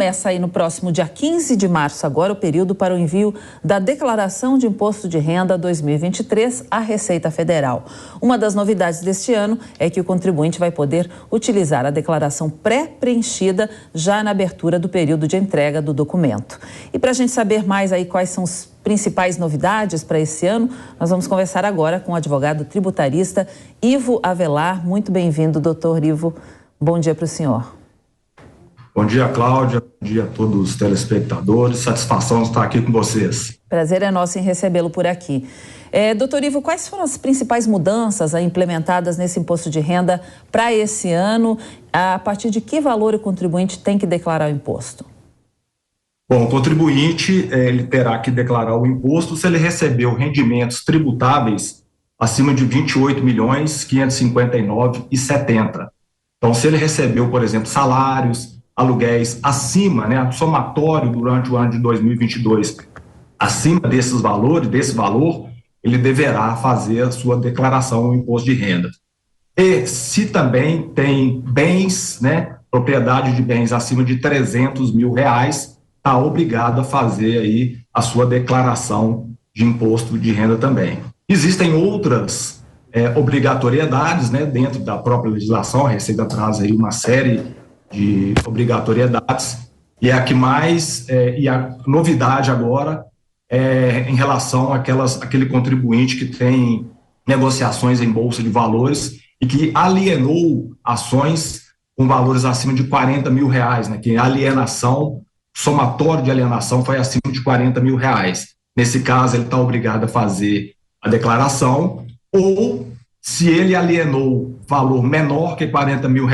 Começa aí no próximo dia 15 de março agora o período para o envio da Declaração de Imposto de Renda 2023 à Receita Federal. Uma das novidades deste ano é que o contribuinte vai poder utilizar a declaração pré-preenchida já na abertura do período de entrega do documento. E para a gente saber mais aí quais são as principais novidades para esse ano, nós vamos conversar agora com o advogado tributarista Ivo Avelar. Muito bem-vindo, doutor Ivo. Bom dia para o senhor. Bom dia, Cláudia. Bom dia a todos os telespectadores. Satisfação de estar aqui com vocês. Prazer é nosso em recebê-lo por aqui. Doutor Ivo, quais foram as principais mudanças implementadas nesse imposto de renda para esse ano? A partir de que valor o contribuinte tem que declarar o imposto? Bom, o contribuinte ele terá que declarar o imposto se ele recebeu rendimentos tributáveis acima de R$ 28.559.070. Então, se ele recebeu, por exemplo, salários, aluguéis acima, somatório durante o ano de 2022, acima desses valores, desse valor, ele deverá fazer a sua declaração do imposto de renda. E se também tem bens, propriedade de bens acima de R$300 mil, está obrigado a fazer aí a sua declaração de imposto de renda também. Existem outras obrigatoriedades, dentro da própria legislação. A Receita traz aí uma série de obrigatoriedades, e a que mais, e a novidade agora é em relação àquele contribuinte que tem negociações em bolsa de valores e que alienou ações com valores acima de R$40 mil, que a alienação, somatório de alienação foi acima de R$40 mil. Nesse caso, ele está obrigado a fazer a declaração, ou se ele alienou valor menor que R$40 mil,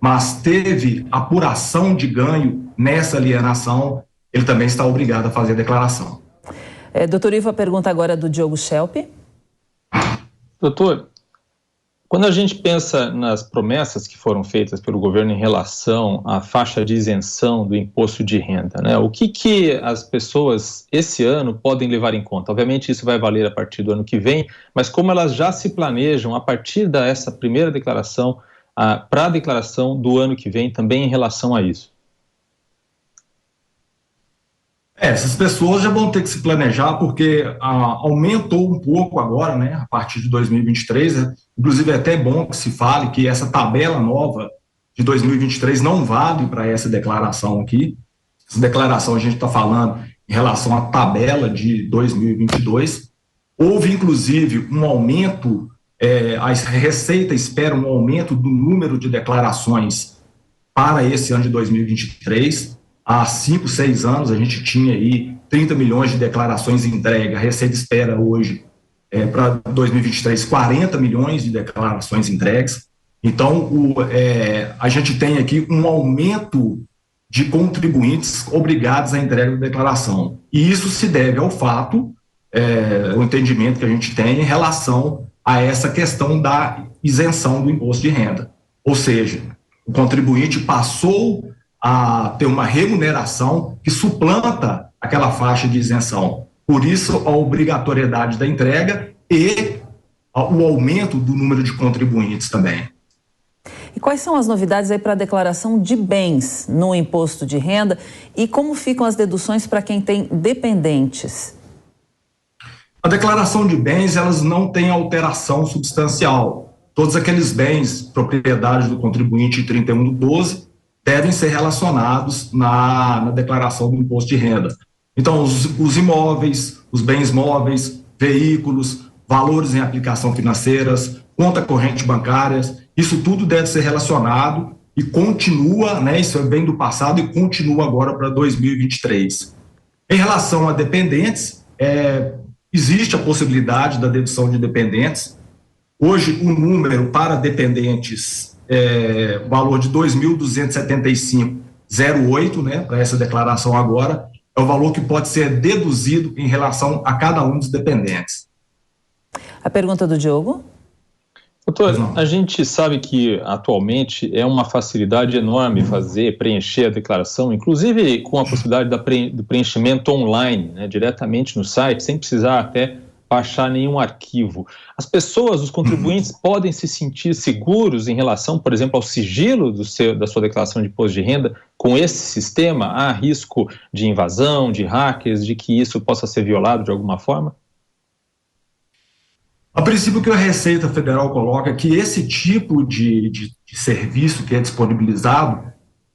mas teve apuração de ganho nessa alienação, ele também está obrigado a fazer a declaração. Doutor Ivo, a pergunta agora é do Diogo Schelp. Doutor, quando a gente pensa nas promessas que foram feitas pelo governo em relação à faixa de isenção do imposto de renda, o que as pessoas esse ano podem levar em conta? Obviamente isso vai valer a partir do ano que vem, mas como elas já se planejam a partir dessa primeira declaração para a declaração do ano que vem também em relação a isso? Essas pessoas já vão ter que se planejar, porque aumentou um pouco agora, a partir de 2023, inclusive é até bom que se fale que essa tabela nova de 2023 não vale para essa declaração aqui. Essa declaração a gente está falando em relação à tabela de 2022. Houve, inclusive, um aumento. A Receita espera um aumento do número de declarações para esse ano de 2023. Há 5, 6 anos a gente tinha aí 30 milhões de declarações entregue. A Receita espera hoje, para 2023, 40 milhões de declarações entregues. Então, a gente tem aqui um aumento de contribuintes obrigados à entrega da declaração. E isso se deve ao fato, o entendimento que a gente tem em relação a essa questão da isenção do imposto de renda. Ou seja, o contribuinte passou a ter uma remuneração que suplanta aquela faixa de isenção. Por isso, a obrigatoriedade da entrega e o aumento do número de contribuintes também. E quais são as novidades aí para a declaração de bens no imposto de renda e como ficam as deduções para quem tem dependentes? A declaração de bens, elas não têm alteração substancial. Todos aqueles bens, propriedade do contribuinte 31/12, devem ser relacionados na declaração do imposto de renda. Então, os imóveis, os bens móveis, veículos, valores em aplicação financeiras, conta corrente bancárias, isso tudo deve ser relacionado e continua, isso vem do passado e continua agora para 2023. Em relação a dependentes, existe a possibilidade da dedução de dependentes. Hoje, o número para dependentes valor de R$ 2.275,08, para essa declaração agora, é o valor que pode ser deduzido em relação a cada um dos dependentes. A pergunta do Diogo. Doutor, a gente sabe que atualmente é uma facilidade enorme preencher a declaração, inclusive com a possibilidade do preenchimento online, diretamente no site, sem precisar até baixar nenhum arquivo. As pessoas, os contribuintes, podem se sentir seguros em relação, por exemplo, ao sigilo da sua declaração de imposto de renda com esse sistema? Há risco de invasão, de hackers, de que isso possa ser violado de alguma forma? A princípio, o que a Receita Federal coloca é que esse tipo de serviço que é disponibilizado,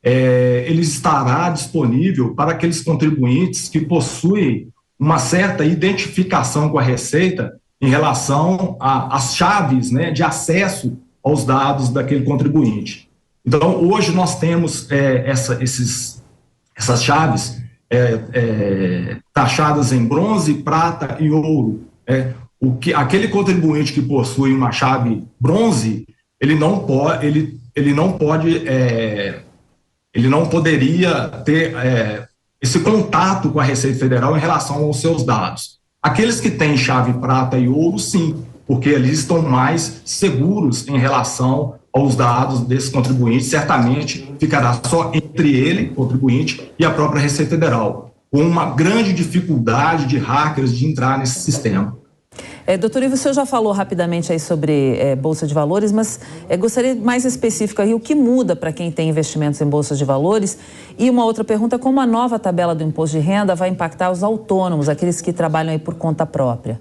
ele estará disponível para aqueles contribuintes que possuem uma certa identificação com a Receita em relação às chaves, né, de acesso aos dados daquele contribuinte. Então, hoje nós temos essas chaves taxadas em bronze, prata e ouro. Aquele contribuinte que possui uma chave bronze, ele não poderia ter esse contato com a Receita Federal em relação aos seus dados. Aqueles que têm chave prata e ouro, sim, porque eles estão mais seguros em relação aos dados desses contribuintes. Certamente ficará só entre ele, contribuinte, e a própria Receita Federal, com uma grande dificuldade de hackers de entrar nesse sistema. Doutor Ivo, o senhor já falou rapidamente aí sobre Bolsa de Valores, mas gostaria mais específico aí o que muda para quem tem investimentos em Bolsa de Valores. E uma outra pergunta, como a nova tabela do imposto de renda vai impactar os autônomos, aqueles que trabalham aí por conta própria?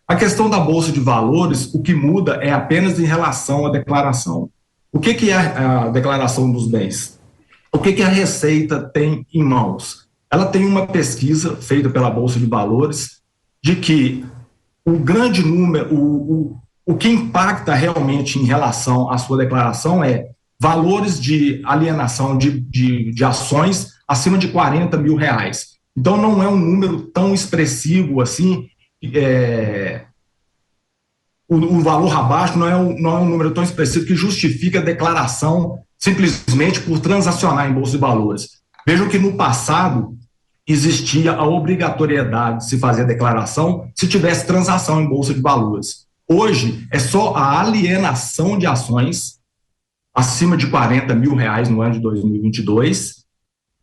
A questão da Bolsa de Valores, o que muda é apenas em relação à declaração. O que é a declaração dos bens? O que a Receita tem em mãos? Ela tem uma pesquisa feita pela Bolsa de Valores de que o grande número, o que impacta realmente em relação à sua declaração é valores de alienação de ações acima de R$40 mil. Então, não é um número tão expressivo assim, o valor abaixo não é um número tão expressivo que justifica a declaração simplesmente por transacionar em Bolsa de Valores. Vejam que no passado existia a obrigatoriedade de se fazer a declaração se tivesse transação em Bolsa de Valores. Hoje, é só a alienação de ações acima de R$40 mil no ano de 2022,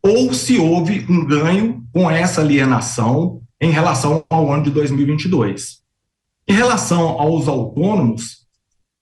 ou se houve um ganho com essa alienação em relação ao ano de 2022. Em relação aos autônomos,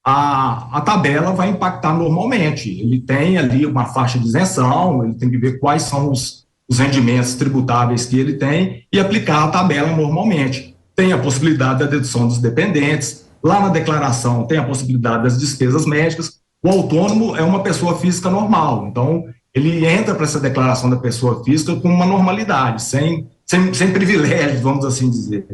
a tabela vai impactar normalmente. Ele tem ali uma faixa de isenção, ele tem que ver quais são os rendimentos tributáveis que ele tem e aplicar a tabela normalmente. Tem a possibilidade da dedução dos dependentes, lá na declaração tem a possibilidade das despesas médicas. O autônomo é uma pessoa física normal, então ele entra para essa declaração da pessoa física com uma normalidade, sem privilégios, vamos assim dizer.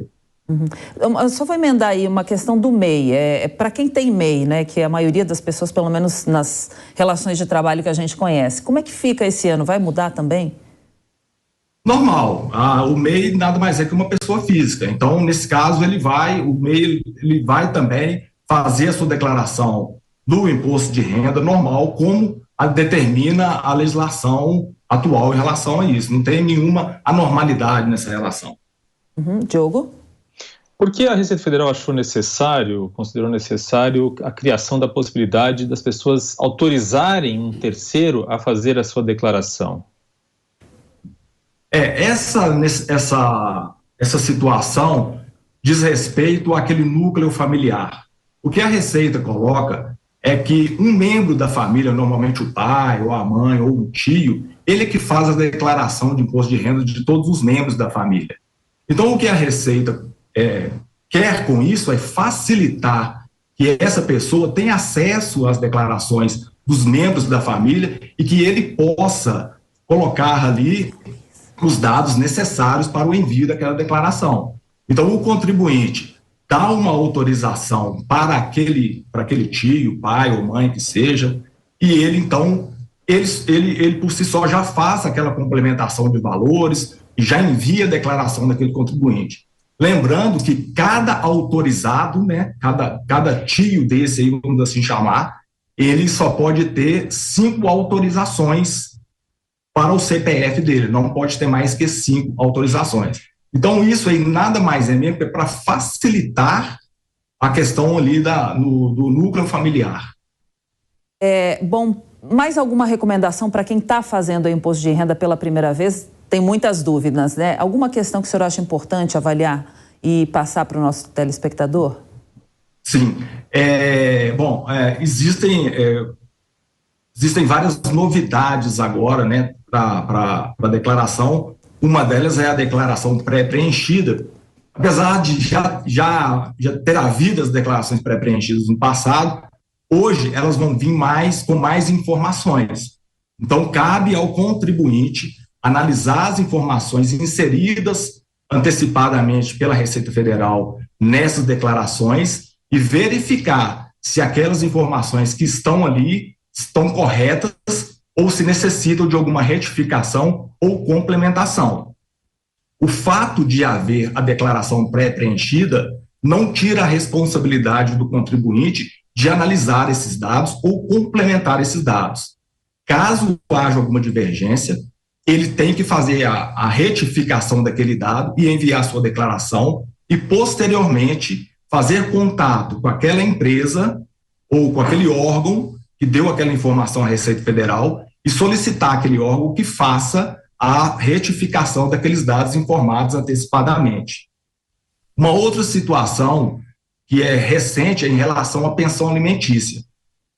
Eu só vou emendar aí uma questão do MEI. Para quem tem MEI, né, que é a maioria das pessoas, pelo menos nas relações de trabalho que a gente conhece, como é que fica esse ano? Vai mudar também? Normal. O MEI nada mais é que uma pessoa física. Então, nesse caso, o MEI ele vai também fazer a sua declaração do imposto de renda normal, como determina a legislação atual em relação a isso. Não tem nenhuma anormalidade nessa relação. Diogo? Por que a Receita Federal considerou necessário a criação da possibilidade das pessoas autorizarem um terceiro a fazer a sua declaração? Essa situação diz respeito àquele núcleo familiar. O que a Receita coloca é que um membro da família, normalmente o pai, ou a mãe, ou o tio, ele é que faz a declaração de imposto de renda de todos os membros da família. Então, o que a Receita quer com isso é facilitar que essa pessoa tenha acesso às declarações dos membros da família e que ele possa colocar ali os dados necessários para o envio daquela declaração. Então, o contribuinte dá uma autorização para aquele tio, pai ou mãe que seja, e ele, então, ele por si só já faz aquela complementação de valores e já envia a declaração daquele contribuinte. Lembrando que cada autorizado, né, cada tio desse aí, vamos assim chamar, ele só pode ter 5 autorizações para o CPF dele, não pode ter mais que 5 autorizações. Então, isso aí nada mais é mesmo para facilitar a questão ali do núcleo familiar. Bom, mais alguma recomendação para quem está fazendo o imposto de renda pela primeira vez? Tem muitas dúvidas, né? Alguma questão que o senhor acha importante avaliar e passar para o nosso telespectador? Sim. Existem várias novidades agora, né, para a declaração. Uma delas é a declaração pré-preenchida. Apesar de já ter havido as declarações pré-preenchidas no passado, hoje elas vão vir com mais informações. Então, cabe ao contribuinte analisar as informações inseridas antecipadamente pela Receita Federal nessas declarações e verificar se aquelas informações que estão ali estão corretas ou se necessitam de alguma retificação ou complementação. O fato de haver a declaração pré-preenchida não tira a responsabilidade do contribuinte de analisar esses dados ou complementar esses dados. Caso haja alguma divergência, ele tem que fazer a retificação daquele dado e enviar sua declaração e, posteriormente, fazer contato com aquela empresa ou com aquele órgão que deu aquela informação à Receita Federal e solicitar aquele órgão que faça a retificação daqueles dados informados antecipadamente. Uma outra situação que é recente é em relação à pensão alimentícia.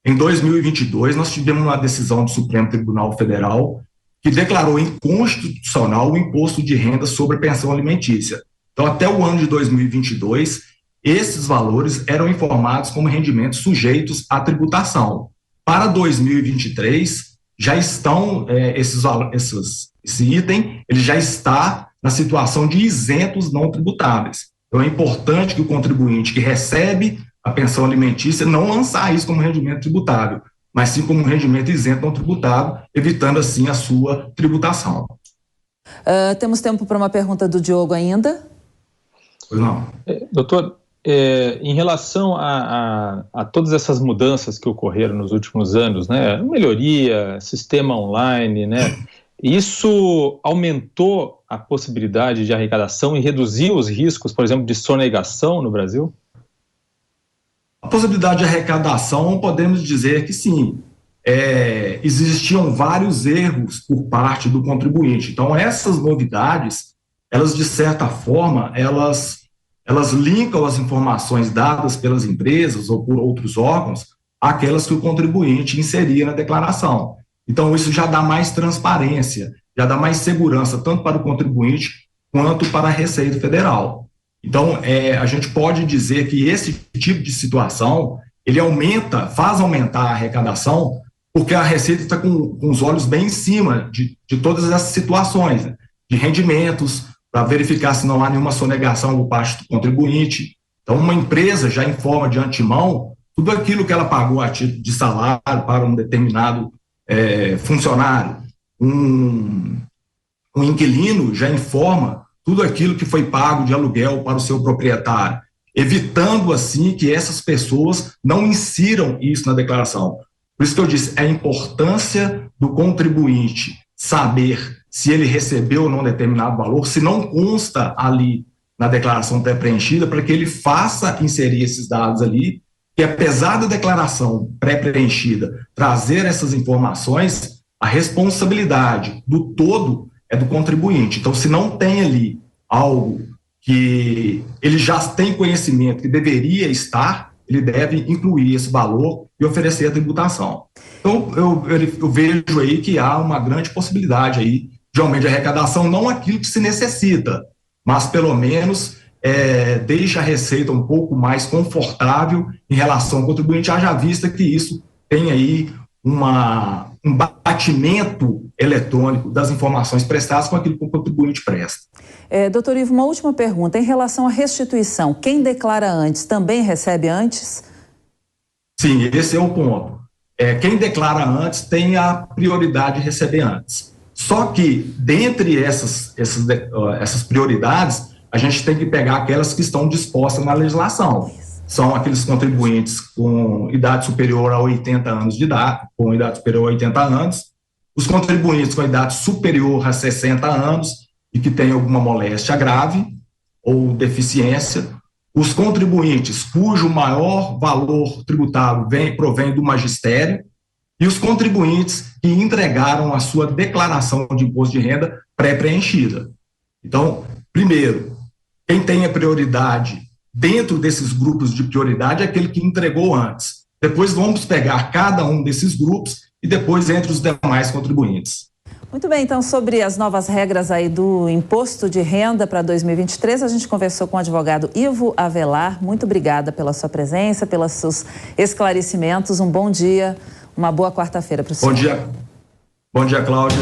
Em 2022, nós tivemos uma decisão do Supremo Tribunal Federal que declarou inconstitucional o imposto de renda sobre a pensão alimentícia. Então, até o ano de 2022, esses valores eram informados como rendimentos sujeitos à tributação. Para 2023, já estão esse item, ele já está na situação de isentos não tributáveis. Então, é importante que o contribuinte que recebe a pensão alimentícia não lançar isso como rendimento tributável, mas sim como um rendimento isento não tributável, evitando assim a sua tributação. Temos tempo para uma pergunta do Diogo ainda? Pois não. Doutor, em relação a todas essas mudanças que ocorreram nos últimos anos, né, melhoria, sistema online, né, isso aumentou a possibilidade de arrecadação e reduziu os riscos, por exemplo, de sonegação no Brasil? A possibilidade de arrecadação, podemos dizer que sim. Existiam vários erros por parte do contribuinte. Então, essas novidades, elas, de certa forma, elas linkam as informações dadas pelas empresas ou por outros órgãos àquelas que o contribuinte inseria na declaração. Então, isso já dá mais transparência, já dá mais segurança, tanto para o contribuinte quanto para a Receita Federal. Então, a gente pode dizer que esse tipo de situação, ele faz aumentar a arrecadação, porque a Receita está com os olhos bem em cima de todas essas situações, né? De rendimentos, para verificar se não há nenhuma sonegação por parte do contribuinte. Então, uma empresa já informa de antemão tudo aquilo que ela pagou a título de salário para um determinado funcionário. Um inquilino já informa tudo aquilo que foi pago de aluguel para o seu proprietário, evitando assim que essas pessoas não insiram isso na declaração. Por isso que eu disse, a importância do contribuinte saber se ele recebeu ou não determinado valor, se não consta ali na declaração pré-preenchida, para que ele faça inserir esses dados ali, que apesar da declaração pré-preenchida trazer essas informações, a responsabilidade do todo é do contribuinte. Então, se não tem ali algo que ele já tem conhecimento que deveria estar, ele deve incluir esse valor e oferecer a tributação. Então, eu vejo aí que há uma grande possibilidade aí de aumento de arrecadação, não aquilo que se necessita, mas pelo menos deixa a Receita um pouco mais confortável em relação ao contribuinte, haja vista que isso tem aí um batimento eletrônico das informações prestadas com aquilo que o contribuinte presta. Doutor Ivo, uma última pergunta. Em relação à restituição, quem declara antes também recebe antes? Sim, esse é o ponto. Quem declara antes tem a prioridade de receber antes. Só que, dentre essas prioridades, a gente tem que pegar aquelas que estão dispostas na legislação. São aqueles contribuintes com idade superior a 80 anos de idade, com idade superior a 80 anos, os contribuintes com idade superior a 60 anos e que têm alguma moléstia grave ou deficiência, os contribuintes cujo maior valor tributável provém do magistério e os contribuintes que entregaram a sua declaração de imposto de renda pré-preenchida. Então, primeiro, Quem tem a prioridade dentro desses grupos de prioridade é aquele que entregou antes. Depois vamos pegar cada um desses grupos e depois entre os demais contribuintes. Muito bem, então sobre as novas regras aí do imposto de renda para 2023, a gente conversou com o advogado Ivo Avelar. Muito obrigada pela sua presença, pelos seus esclarecimentos. Um bom dia, uma boa quarta-feira para o senhor. Bom dia, Cláudia.